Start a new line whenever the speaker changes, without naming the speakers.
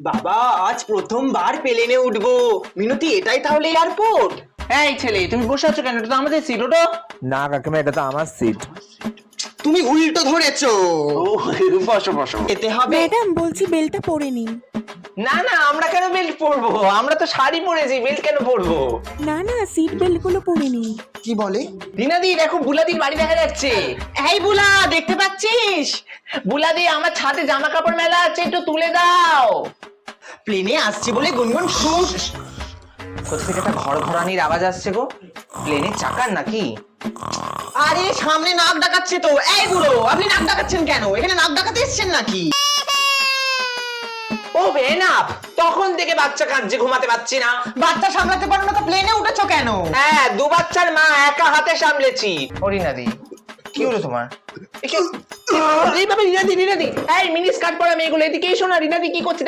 বাবা আজ প্রথমবার প্লেনে উঠবো। মিনতি এটাই তাহলে এয়ারপোর্ট?
এই ছেলে, তুমি বসে আছো কেন? এটা তো আমাদের সিট, ওটা।
না কাকিমা, এটা তো আমার সিট।
তুমি উল্টো ধরেছো।
বসো বসো।
যেতে হবে।
ম্যাডাম বলছি বেলটা পরে নিন।
না না, আমরা কেন বেল্ট পরবো? আমরা তো শাড়ি পরেছি, বেল্ট কেন পরবো?
না না, সিট বেল্ট গুলো পরে নিন।
কি বলে?
রিনাদি দেখো, বুলাদির বাড়ি দেখা যাচ্ছে।
এই বুলা, দেখতে পাচ্ছিস?
বুলাদি, আমার ছাদে জামা কাপড় মেলা আছে, একটু তুলে দাও।
প্লেনে আসছে বলে গুনগুন শুস।
কোথা থেকে একটা ঘরঘরানির আওয়াজ আসছে গো? প্লেনের চাকার নাকি?
আরে সামনে নাক ডাকাচ্ছে তো। এই বুড়ো, আপনি নাক ডাকাচ্ছেন কেন? এখানে নাক ডাকাতে এসেছেন নাকি?
ও বেনাপ, তখন থেকে বাচ্চা কাঁদছে, ঘুমাতে পারছি না।
বাচ্চা সামলাতে পারো না তো প্লেনে উঠেছো কেন?
হ্যাঁ, দু বাচ্চার মা, একা হাতে সামলেছি। ও রিনাদি, কি হলো তোমার? এই বাবা, রিনাদি রিনাদি, এই মিনি স্কার্ট পরা মেয়েগুলো এদিকে এসো না। রিনাদি কি করছে?